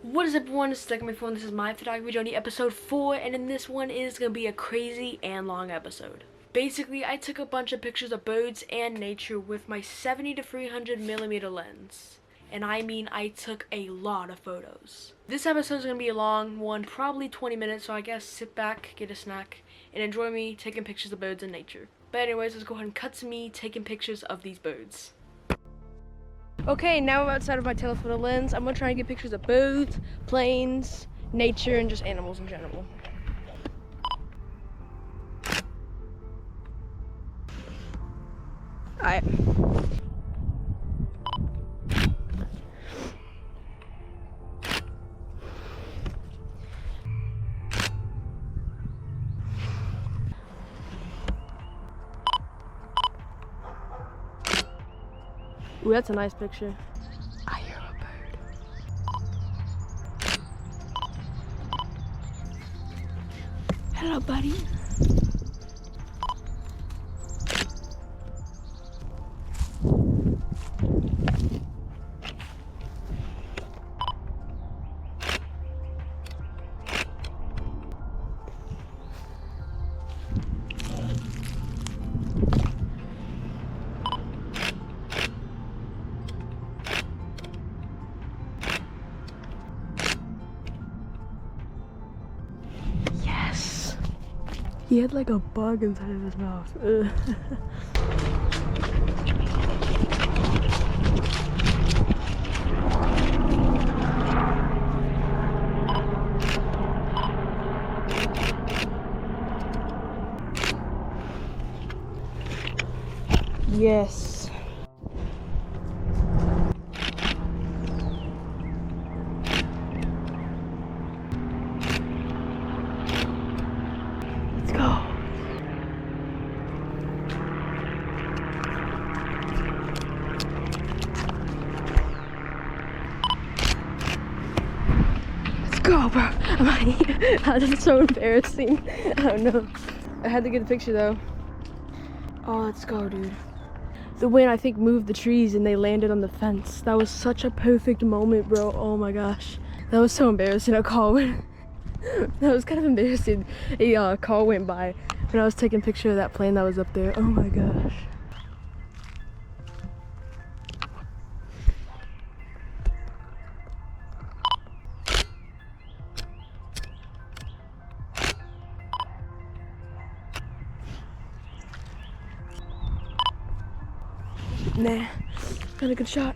What is up, everyone? This is Second My Phone. This is my photography journey, episode 4, and in this one is gonna be a crazy and long episode. Basically, I took a bunch of pictures of birds and nature with my 70 to 300 millimeter lens. And I mean, I took a lot of photos. This episode is gonna be a long one, probably 20 minutes, so I guess sit back, get a snack, and enjoy me taking pictures of birds and nature. But anyways, let's go ahead and cut to me taking pictures of these birds. Okay, now I'm outside of my telephoto lens. I'm gonna try and get pictures of birds, planes, nature, and just animals in general. Alright. Ooh, that's a nice picture. I hear a bird. Hello, buddy. He had like a bug inside of his mouth. Yes. Go, bro. This is so embarrassing. I don't know. I had to get a picture though. Oh, let's go, dude. The wind, I think, moved the trees and they landed on the fence. That was such a perfect moment, bro. Oh my gosh. That was so embarrassing. A car went. That was kind of embarrassing. A car went by when I was taking a picture of that plane that was up there. Oh my gosh. Nah, not a good shot.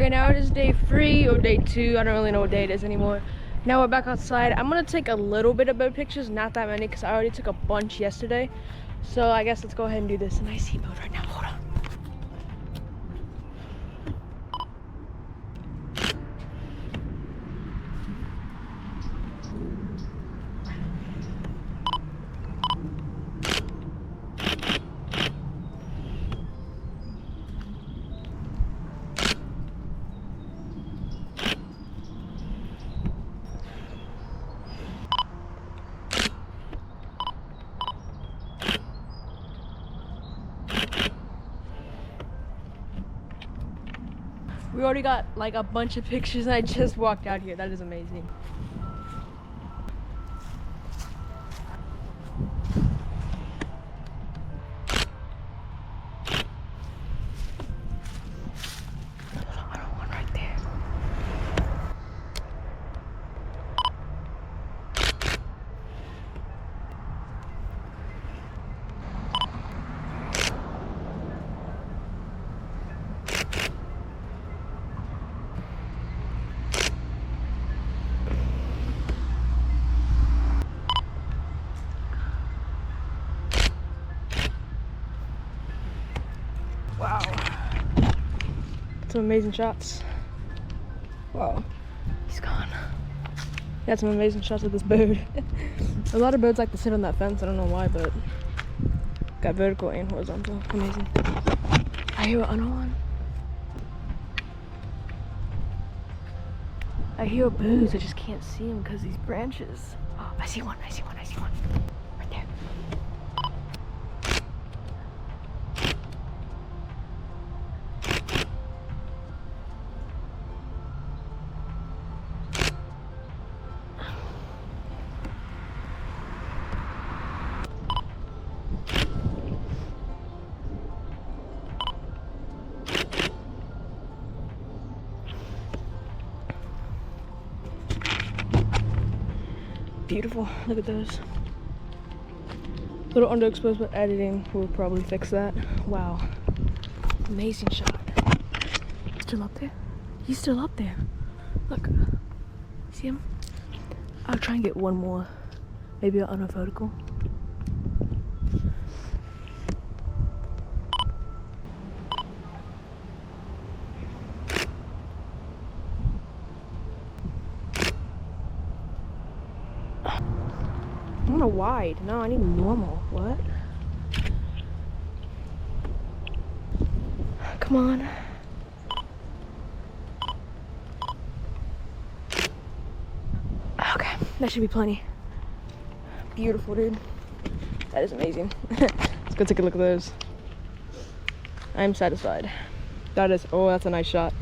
Okay, now it is day 3 or day 2. I don't really know what day it is anymore. Now we're back outside. I'm gonna take a little bit of boat pictures, not that many, because I already took a bunch yesterday. So I guess let's go ahead and do this. And I see a boat right now. Hold on. We already got like a bunch of pictures and I just walked out here. That is amazing. Wow. Some amazing shots. Wow. He's gone. Got some amazing shots of this bird. A lot of birds like to sit on that fence. I don't know why, but got vertical and horizontal. Amazing. I hear another one. I hear birds. I just can't see them because these branches. Oh, I see one. I see one. I see one. Right there. Beautiful. Look at those. Little underexposed, but editing will probably fix that. Wow. Amazing shot. Still up there? He's still up there. Look. See him? I'll try and get one more. Maybe on a vertical. I want a wide. No, I need normal. What? Come on. Okay, that should be plenty. Beautiful, dude. That is amazing. Let's go take a look at those. I'm satisfied. That is, oh, that's a nice shot.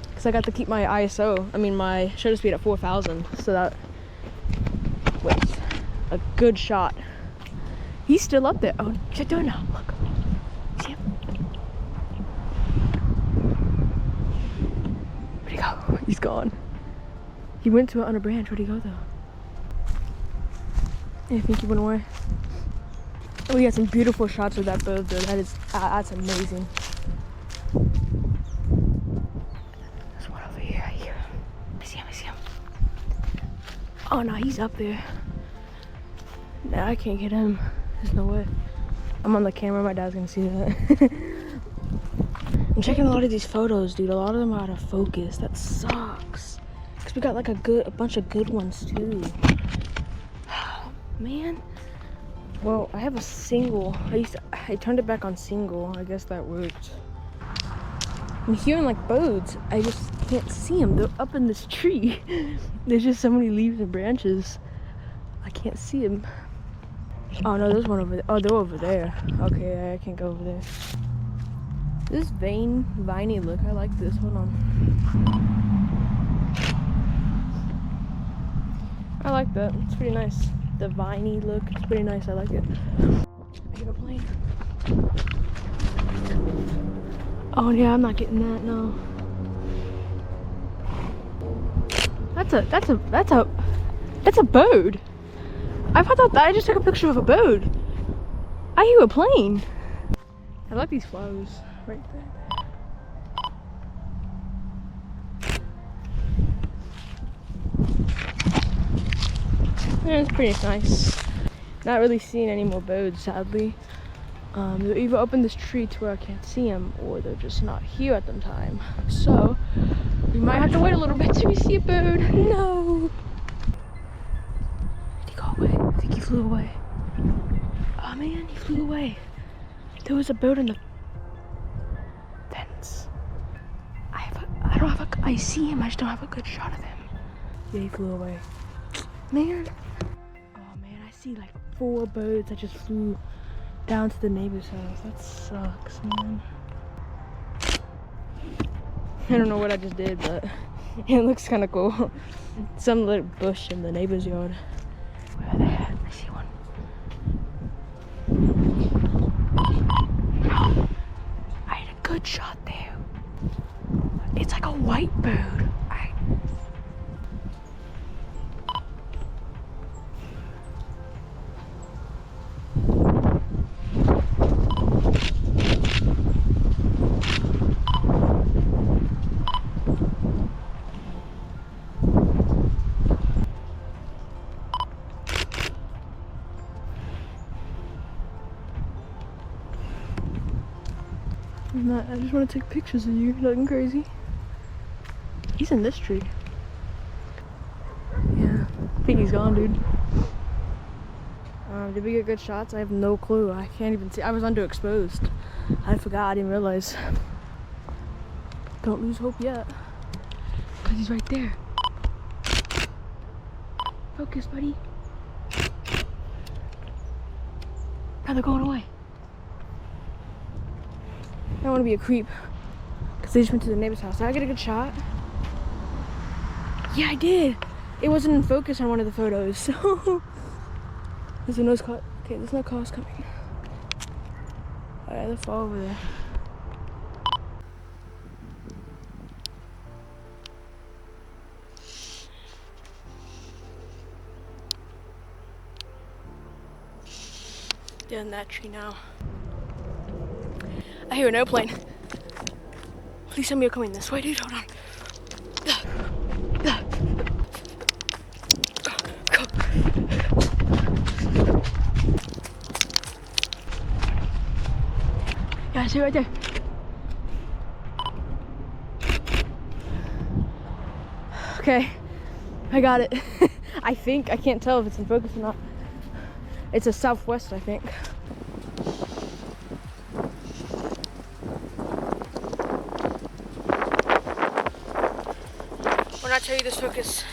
Because I got to keep my ISO, my shutter speed at 4,000. So that was a good shot. He's still up there. Oh, check it now. Look. See him? Where'd he go? He's gone. He went to it on a branch. Where'd he go though? I think he went away. Oh, we got some beautiful shots of that bird though. That is, that's amazing. There's one over here. I hear him. I see him. I see him. Oh no, he's up there. No, I can't get him. There's no way. I'm on the camera. My dad's gonna see that. I'm checking a lot of these photos, dude. A lot of them are out of focus. That sucks. Cause we got like a bunch of good ones too. Man. Well, I have a single. I turned it back on single. I guess that worked. I'm hearing like birds. I just can't see them. They're up in this tree. There's just so many leaves and branches. I can't see them. Oh no, there's one over there. Oh, they're over there. Okay, I can't go over there. This viney look. I like this. Hold on. I like that. It's pretty nice. The viney look. It's pretty nice. I like it. I hear a plane. Oh yeah, I'm not getting that. No. That's a bird. I thought that I just took a picture of a bird. I hear a plane. I like these flowers right there. Yeah, it's pretty nice. Not really seeing any more birds, sadly. They'll either open this tree to where I can't see them, or they're just not here at the time. So, we might have to wait a little bit till we see a bird. No! Did he go away? I think he flew away. Oh man, he flew away. There was a bird in the fence. I see him, I just don't have a good shot of him. Yeah, he flew away. Man. Oh man, I see like 4 birds that just flew down to the neighbor's house. That sucks, man. I don't know what I just did, but it looks kind of cool. Some little bush in the neighbor's yard. Where are they at? I see one. I had a good shot there. It's like a white bird. I just want to take pictures of you, nothing crazy. He's in this tree. Yeah, I think he's gone, dude. Did we get good shots? I have no clue. I can't even see. I was underexposed. I forgot, I didn't realize. Don't lose hope yet. Because he's right there. Focus, buddy. Now they're going away. I don't want to be a creep. Because they just went to the neighbor's house. Did I get a good shot? Yeah, I did. It wasn't in focus on one of the photos, so. There's no car. Okay, there's no cars coming. Alright, they'll fall over there. They're in that tree now. I hear an airplane. Please tell me you're coming this way, dude. Hold on. Yeah, I see it right there. Okay, I got it. I think. I can't tell if it's in focus or not. It's a southwest, I think. When I tell you this focus,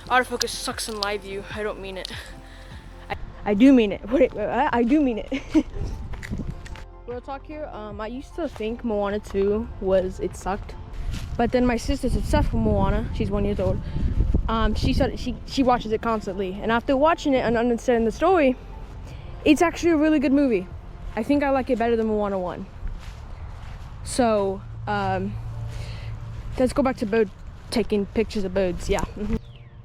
autofocus sucks in live view, I don't mean it. I do mean it. Wait, I do mean it. Real talk here, I used to think Moana 2 it sucked. But then my sister's obsessed with Moana. She's 1 year old. She said she watches it constantly. And after watching it and understanding the story, it's actually a really good movie. I think I like it better than Moana 1. So, let's go back to taking pictures of birds. Yeah.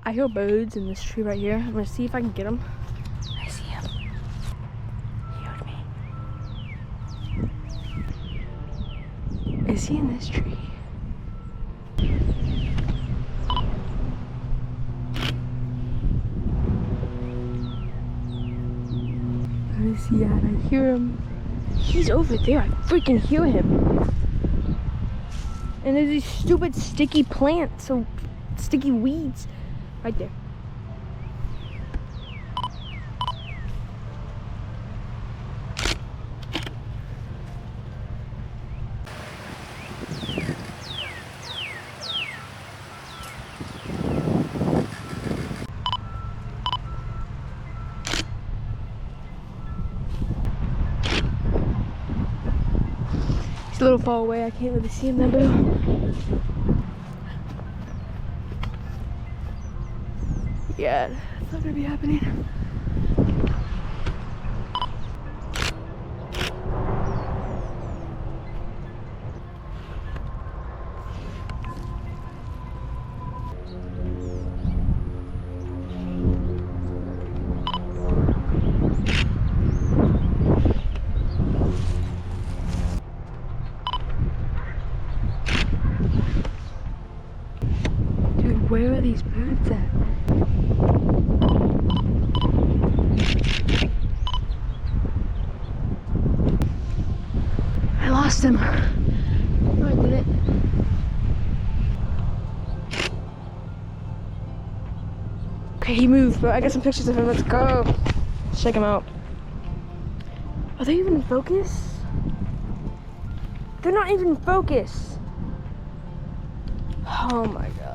I hear birds in this tree right here. I'm gonna see if I can get them. I see him. He heard me. Is he in this tree? Where is he at? I hear him. He's over there. I freaking hear him. And there's these stupid sticky plants, so sticky weeds right there. He's a little far away, I can't really see him that well. Yeah, it's not gonna be happening. Dude, where are these birds at? lost him. No, I didn't. Okay, he moved, but I got some pictures of him. Let's go. Let's check him out. Are they even in focus? They're not even in focus. Oh my god.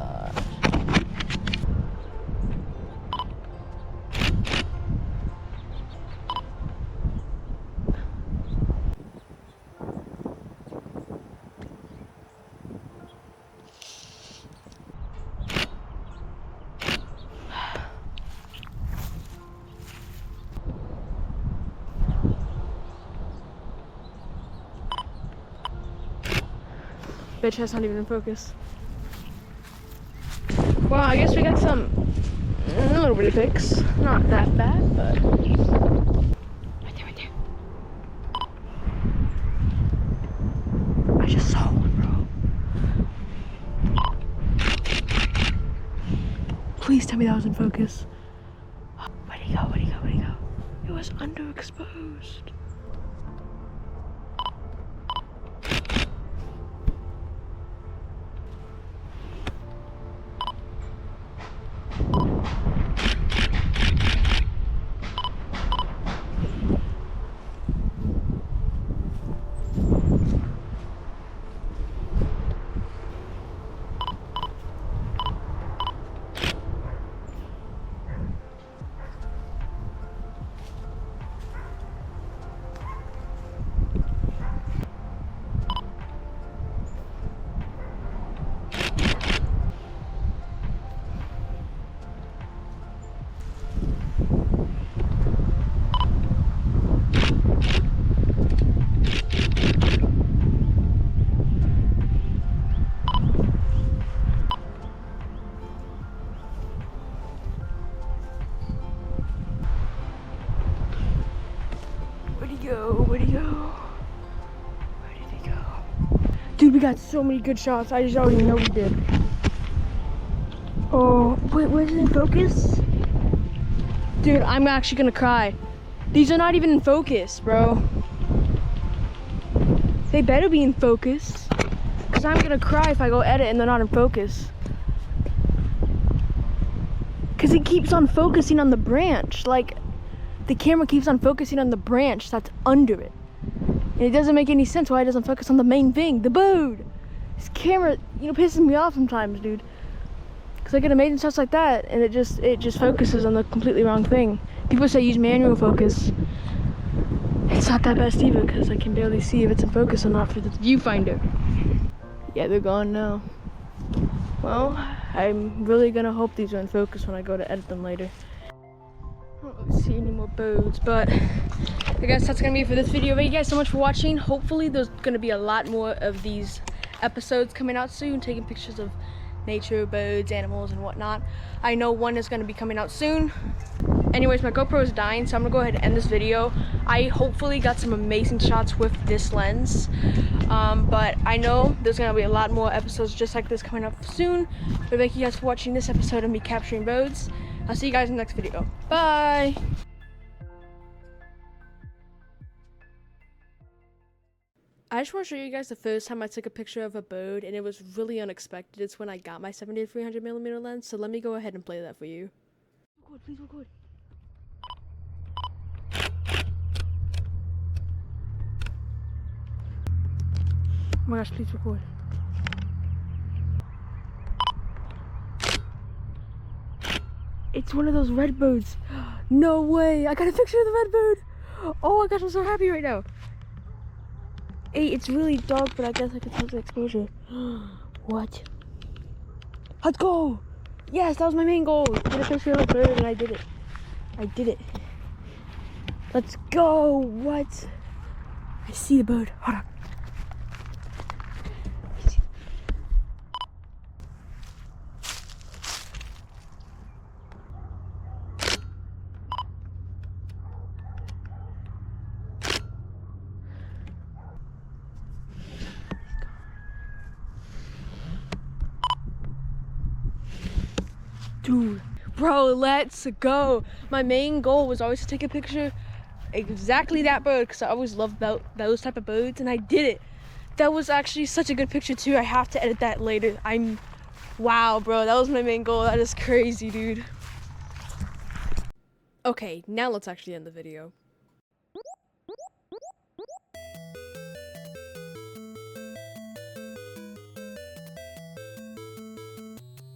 Bitch, that's not even in focus. Well, I guess we got some a little bit of pics. Not that bad, but right there, right there. I just saw one, bro. Please tell me that was in focus. Where'd he go? Where'd he go? Where'd he go? It was underexposed. Where'd he go? Where'd he go? Where did he go? Dude, we got so many good shots. I just already know we did. Oh, wait, was it in focus? Dude, I'm actually gonna cry. These are not even in focus, bro. They better be in focus. Cause I'm gonna cry if I go edit and they're not in focus. Cause it keeps on focusing on the branch. Like, the camera keeps on focusing on the branch that's under it. And it doesn't make any sense why it doesn't focus on the main thing, the bird. This camera, pisses me off sometimes, dude. Cause I get amazing shots like that and it just focuses on the completely wrong thing. People say use manual focus. It's not that best either because I can barely see if it's in focus or not for the viewfinder. Yeah, they're gone now. Well, I'm really gonna hope these are in focus when I go to edit them later. I don't really see any more birds, but I guess that's gonna be it for this video. Thank you guys so much for watching. Hopefully there's gonna be a lot more of these episodes coming out soon, taking pictures of nature, birds, animals, and whatnot. I know one is gonna be coming out soon. Anyways, my GoPro is dying, so I'm gonna go ahead and end this video. I hopefully got some amazing shots with this lens, but I know there's gonna be a lot more episodes just like this coming up soon. But thank you guys for watching this episode of me capturing birds. I'll see you guys in the next video. Bye! I just want to show you guys the first time I took a picture of a bird, and it was really unexpected. It's when I got my 70-300mm lens, so let me go ahead and play that for you. Record, please record. Oh my gosh, please record. It's one of those red birds. No way, I got a picture of the red bird. Oh my gosh, I'm so happy right now. Hey, it's really dark, but I guess I can tell the exposure. What? Let's go! Yes, that was my main goal. Get a picture of a bird, and I did it. I did it. Let's go! What? I see the bird. Hold on. Dude, bro, let's go. My main goal was always to take a picture exactly that bird because I always loved those type of birds, and I did it. That was actually such a good picture too. I have to edit that later. Wow, bro, that was my main goal. That is crazy, dude. Okay, now let's actually end the video.